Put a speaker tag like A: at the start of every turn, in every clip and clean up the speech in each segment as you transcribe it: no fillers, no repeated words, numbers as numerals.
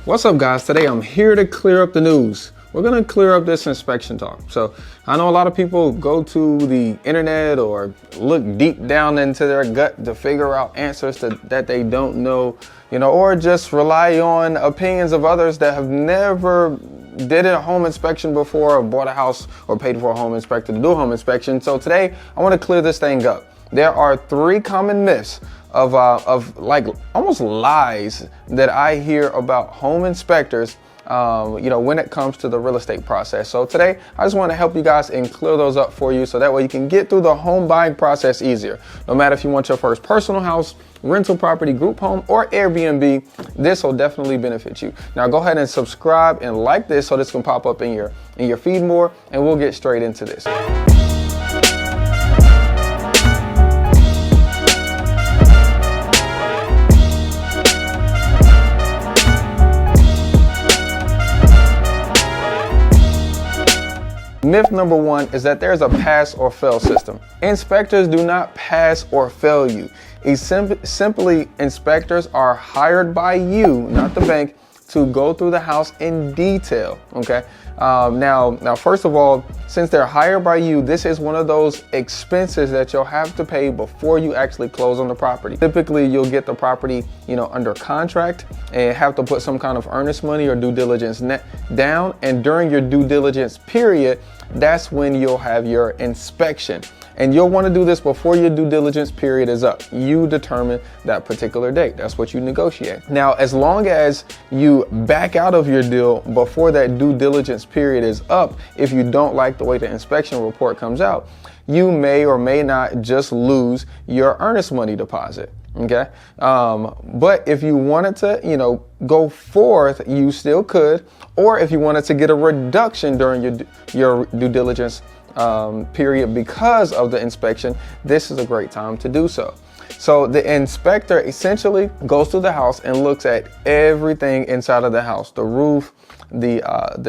A: What's up, guys? Today I'm here to clear up the news. We're gonna clear up this inspection talk. So I know a lot of people go to the internet or look deep down into their gut to figure out answers that they don't know, or just rely on opinions of others that have never did a home inspection before or bought a house or paid for a home inspector to do a home inspection. So today I want to clear this thing up. There are 3 common myths of like almost lies that I hear about home inspectors, when it comes to the real estate process. So today, I just want to help you guys and clear those up for you so that way you can get through the home buying process easier. No matter if you want your first personal house, rental property, group home, or Airbnb, this will definitely benefit you. Now go ahead and subscribe and like this so this can pop up in your feed more, and we'll get straight into this. Myth number 1 is that there's a pass or fail system. Inspectors do not pass or fail you. Simply, inspectors are hired by you, not the bank, to go through the house in detail, okay? Now, first of all, since they're hired by you, this is one of those expenses that you'll have to pay before you actually close on the property. Typically, you'll get the property, under contract and have to put some kind of earnest money or due diligence down. And during your due diligence period, that's when you'll have your inspection. And you'll want to do this before your due diligence period is up. You determine that particular date. That's what you negotiate. Now, as long as you back out of your deal before that due diligence period is up, if you don't like the way the inspection report comes out, you may or may not just lose your earnest money deposit. Okay. But if you wanted to, go forth, you still could. Or if you wanted to get a reduction during your due diligence period because of the inspection, this is a great time to do so. So the inspector essentially goes through the house and looks at everything inside of the house: the roof, the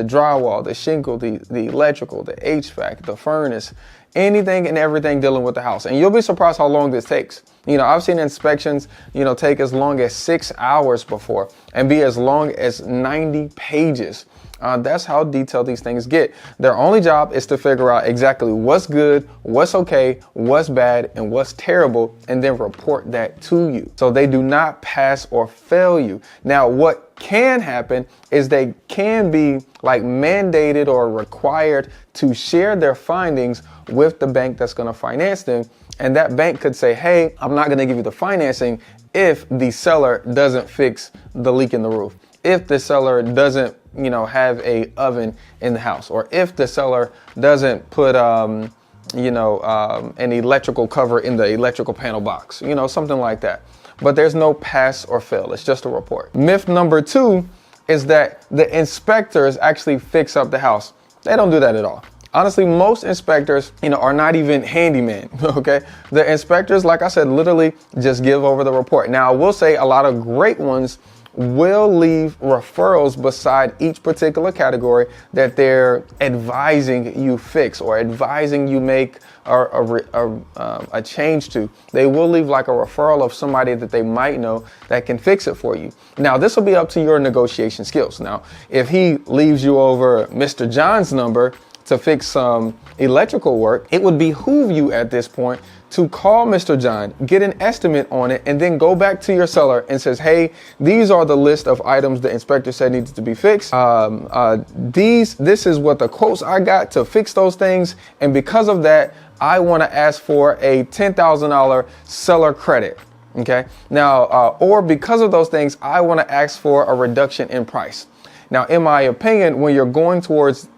A: drywall, the shingle, the electrical, the HVAC, the furnace, anything and everything dealing with the house. And you'll be surprised how long this takes. I've seen inspections, take as long as 6 hours before and be as long as 90 pages. That's how detailed these things get. Their only job is to figure out exactly what's good, what's okay, what's bad, and what's terrible, and then report that to you. So they do not pass or fail you. Now, what can happen is they can be like mandated or required to share their findings with the bank that's going to finance them. And that bank could say, hey, I'm not going to give you the financing if the seller doesn't fix the leak in the roof, if the seller doesn't have a oven in the house, or if the seller doesn't put an electrical cover in the electrical panel box, something like that. But there's no pass or fail. It's just a report. Myth number 2 is that the inspectors actually fix up the house. They don't do that at all. Honestly, most inspectors, are not even handyman, okay? The inspectors, like I said, literally just give over the report. Now, I will say a lot of great ones will leave referrals beside each particular category that they're advising you fix or advising you make a change to. They will leave like a referral of somebody that they might know that can fix it for you. Now, this will be up to your negotiation skills. Now, if he leaves you over Mr. John's number to fix some electrical work, it would behoove you at this point to call Mr. John, get an estimate on it, and then go back to your seller and says, hey, these are the list of items the inspector said needs to be fixed. This is what the quotes I got to fix those things. And because of that, I want to ask for a $10,000 seller credit. Okay. Now, or because of those things, I want to ask for a reduction in price. Now, in my opinion, when you're going towards,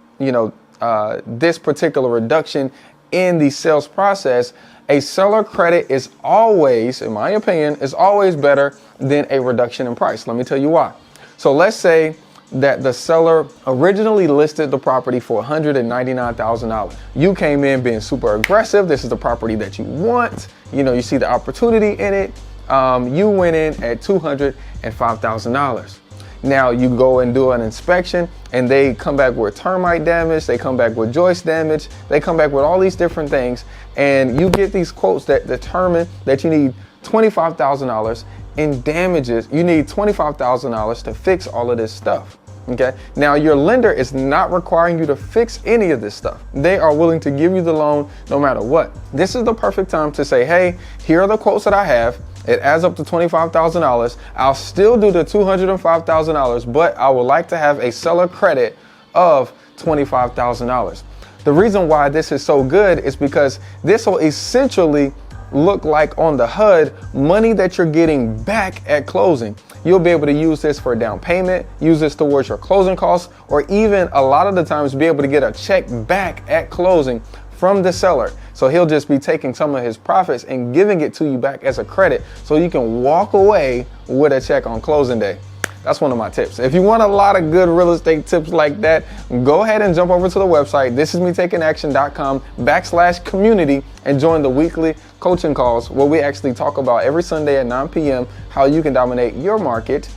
A: this particular reduction in the sales process, a seller credit is always, in my opinion, is always better than a reduction in price. Let me tell you why. So let's say that the seller originally listed the property for $199,000. You came in being super aggressive. This is the property that you want. You see the opportunity in it. You went in at $205,000. Now you go and do an inspection and they come back with termite damage, they come back with joist damage, they come back with all these different things, and you get these quotes that determine that you need $25,000 in damages, you need $25,000 to fix all of this stuff. Okay. Now your lender is not requiring you to fix any of this stuff. They are willing to give you the loan no matter what. This is the perfect time to say, hey, here are the quotes that I have. It adds up to $25,000. I'll still do the $205,000, but I would like to have a seller credit of $25,000. The reason why this is so good is because this will essentially look like on the HUD money that you're getting back at closing. You'll be able to use this for down payment, use this towards your closing costs, or even a lot of the times be able to get a check back at closing from the seller. So he'll just be taking some of his profits and giving it to you back as a credit so you can walk away with a check on closing day. That's one of my tips. If you want a lot of good real estate tips like that, go ahead and jump over to the website, thisismetakingaction.com/community, and join the weekly coaching calls where we actually talk about every Sunday at 9 p.m. how you can dominate your market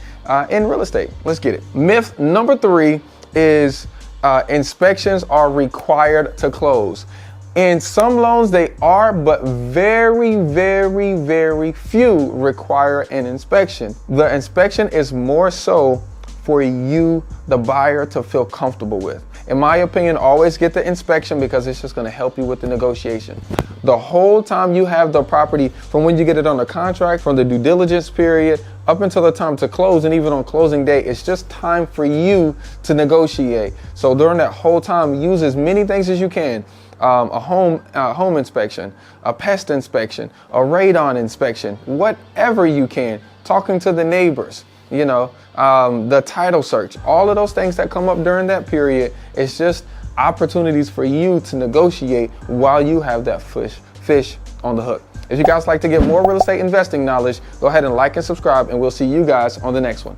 A: in real estate. Let's get it. Myth number 3 is inspections are required to close. In some loans they are, but very, very, very few require an inspection. The inspection is more so for you, the buyer, to feel comfortable with. In my opinion, always get the inspection because it's just going to help you with the negotiation. The whole time you have the property, from when you get it on the contract, from the due diligence period, up until the time to close, and even on closing day, it's just time for you to negotiate. So during that whole time, use as many things as you can. A home inspection, a pest inspection, a radon inspection, whatever you can, talking to the neighbors, the title search, all of those things that come up during that period. It's just opportunities for you to negotiate while you have that fish on the hook. If you guys like to get more real estate investing knowledge, go ahead and like and subscribe, and we'll see you guys on the next one.